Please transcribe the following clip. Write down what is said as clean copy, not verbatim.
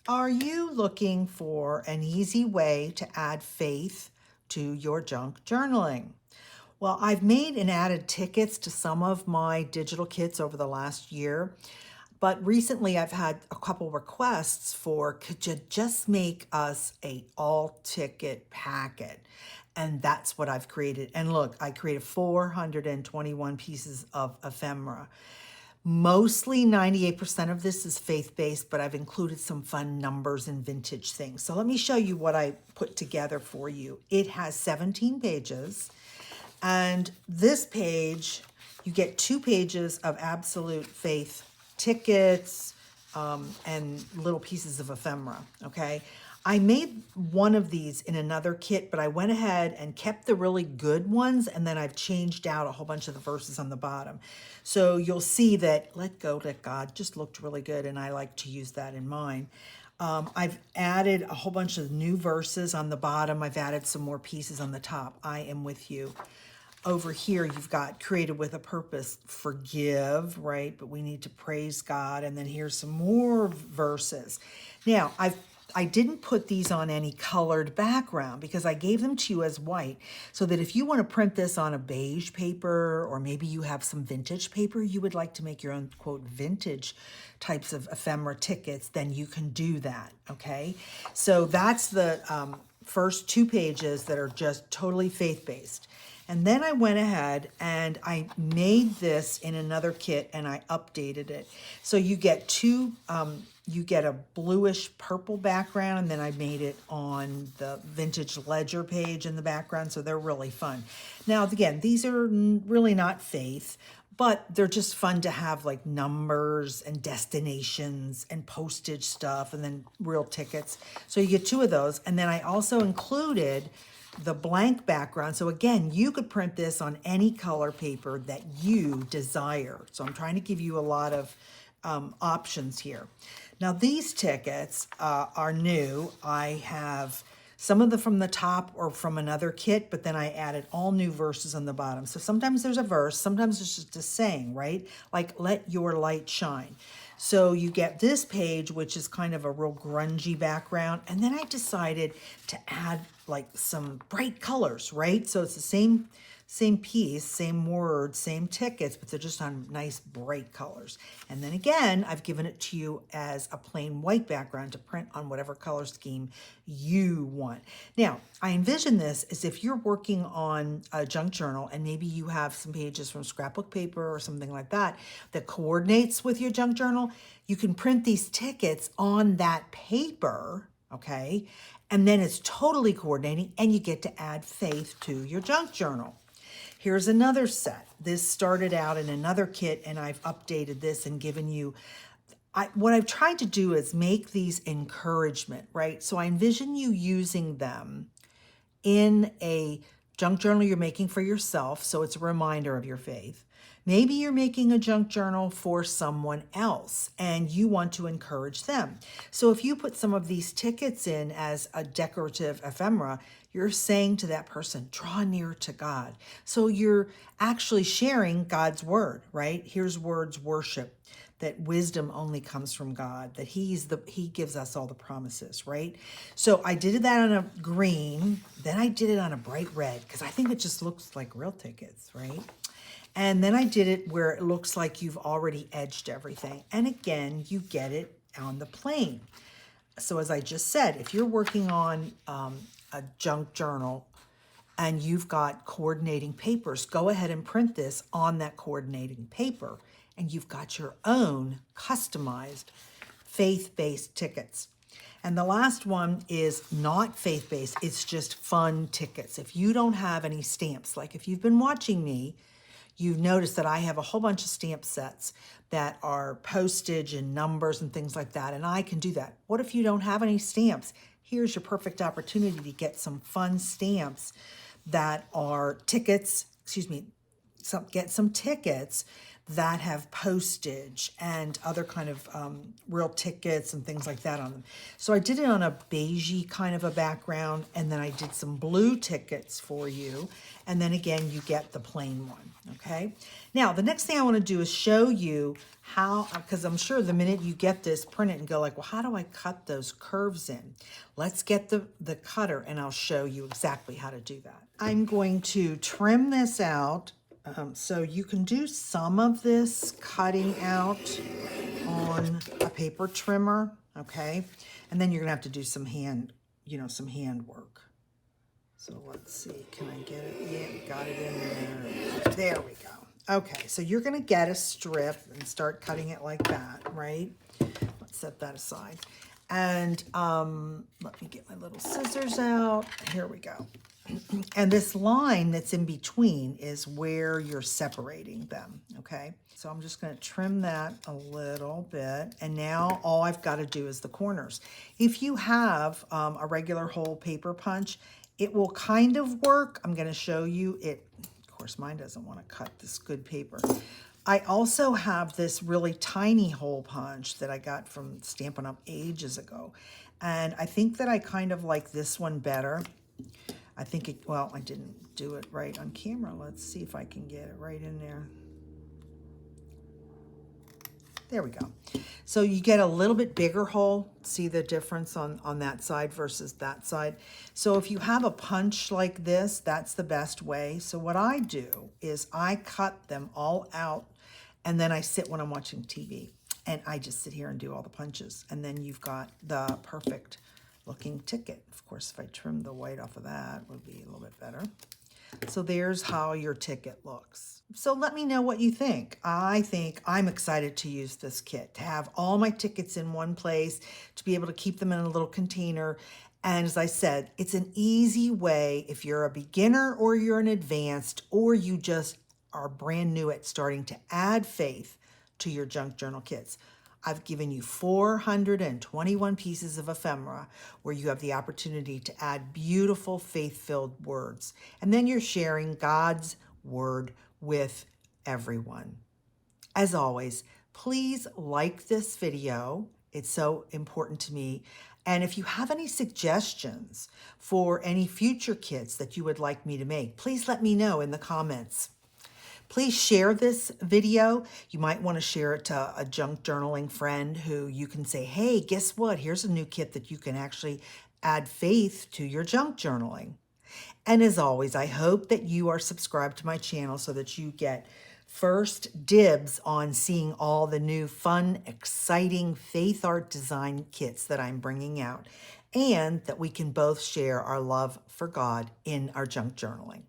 Are you looking for an easy way to add faith to your junk journaling? Well, I've made and added tickets to some of my digital kits over the last year, but recently I've had a couple requests for could you just make us a all ticket packet? And that's what I've created. And look, I created 421 pieces of ephemera. Mostly 98% of this is faith-based, but I've included some fun numbers and vintage things. So let me show you what I put together for you. It has 17 pages, and this page, you get 2 pages of absolute faith tickets and little pieces of ephemera, okay? I made one of these in another kit, but I went ahead and kept the really good ones, and then I've changed out a whole bunch of the verses on the bottom. So you'll see that Let Go, Let God just looked really good, and I like to use that in mine. I've added a whole bunch of new verses on the bottom. I've added some more pieces on the top. I am with you. Over here, you've got created with a purpose, forgive, right? But we need to praise God. And then here's some more verses. Now, I didn't put these on any colored background because I gave them to you as white so that if you want to print this on a beige paper, or maybe you have some vintage paper, you would like to make your own, quote, vintage types of ephemera tickets, then you can do that, okay? So that's the first 2 pages that are just totally faith-based. And then I went ahead and I made this in another kit and I updated it. So you get you get a bluish purple background, and then I made it on the vintage ledger page in the background. So they're really fun. Now, again, these are really not faith, but they're just fun to have, like numbers and destinations and postage stuff and then real tickets. So you get 2 of those. And then I also included the blank background. So again, you could print this on any color paper that you desire. So I'm trying to give you a lot of options here. Now these tickets are new. I have some of them from the top or from another kit, but then I added all new verses on the bottom. So sometimes there's a verse, sometimes it's just a saying, right? Like, let your light shine. So you get this page, which is kind of a real grungy background. And then I decided to add like some bright colors, right? So it's the same piece, same words, same tickets, but they're just on nice bright colors. And then again, I've given it to you as a plain white background to print on whatever color scheme you want. Now, I envision this as if you're working on a junk journal and maybe you have some pages from scrapbook paper or something like that that coordinates with your junk journal. You can print these tickets on that paper, okay? And then it's totally coordinating and you get to add faith to your junk journal. Here's another set. This started out in another kit and I've updated this and given you, what I've tried to do is make these encouragement, right? So I envision you using them in a junk journal you're making for yourself, so it's a reminder of your faith. Maybe you're making a junk journal for someone else and you want to encourage them. So if you put some of these tickets in as a decorative ephemera, you're saying to that person, draw near to God. So you're actually sharing God's word, right? Here's words worship, that wisdom only comes from God, that he gives us all the promises, right? So I did that on a green, then I did it on a bright red because I think it just looks like real tickets, right? And then I did it where it looks like you've already edged everything. And again, you get it on the plane. So as I just said, if you're working on a junk journal and you've got coordinating papers, go ahead and print this on that coordinating paper. And you've got your own customized faith-based tickets. And the last one is not faith-based, it's just fun tickets. If you don't have any stamps, like if you've been watching me, you've noticed that I have a whole bunch of stamp sets that are postage and numbers and things like that, and I can do that. What if you don't have any stamps? Here's your perfect opportunity to get some fun stamps that are tickets, get some tickets that have postage and other kind of real tickets and things like that on them. So I did it on a beigey kind of a background, and then I did some blue tickets for you. And then again, you get the plain one, okay? Now, the next thing I want to do is show you how, because I'm sure the minute you get this, print it and go like, well, how do I cut those curves in? Let's get the cutter and I'll show you exactly how to do that. I'm going to trim this out. So you can do some of this cutting out on a paper trimmer, okay? And then you're gonna have to do some hand work. So let's see, can I get it? Yeah, got it in there. There we go. Okay, so you're gonna get a strip and start cutting it like that, right? Let's set that aside. And let me get my little scissors out. Here we go. And this line that's in between is where you're separating them, okay? So I'm just gonna trim that a little bit, and now all I've gotta do is the corners. If you have a regular hole paper punch, it will kind of work. I'm gonna show you it. Of course, mine doesn't wanna cut this good paper. I also have this really tiny hole punch that I got from Stampin' Up! Ages ago. And I think that I kind of like this one better. I think it, well, I didn't do it right on camera. Let's see if I can get it right in there. There we go. So you get a little bit bigger hole. See the difference on that side versus that side. So if you have a punch like this, that's the best way. So what I do is I cut them all out, and then I sit when I'm watching TV, and I just sit here and do all the punches. And then you've got the perfect looking ticket. Of course, if I trim the white off of that, it would be a little bit better. So there's how your ticket looks. So let me know what you think. I think I'm excited to use this kit, to have all my tickets in one place, to be able to keep them in a little container. And as I said, it's an easy way if you're a beginner or you're an advanced, or you just are brand new at starting to add faith to your junk journal kits. I've given you 421 pieces of ephemera where you have the opportunity to add beautiful faith-filled words. And then you're sharing God's word with everyone. As always, please like this video. It's so important to me. And if you have any suggestions for any future kits that you would like me to make, please let me know in the comments. Please share this video. You might want to share it to a junk journaling friend who you can say, hey, guess what? Here's a new kit that you can actually add faith to your junk journaling. And as always, I hope that you are subscribed to my channel so that you get first dibs on seeing all the new fun, exciting Faithart design kits that I'm bringing out, and that we can both share our love for God in our junk journaling.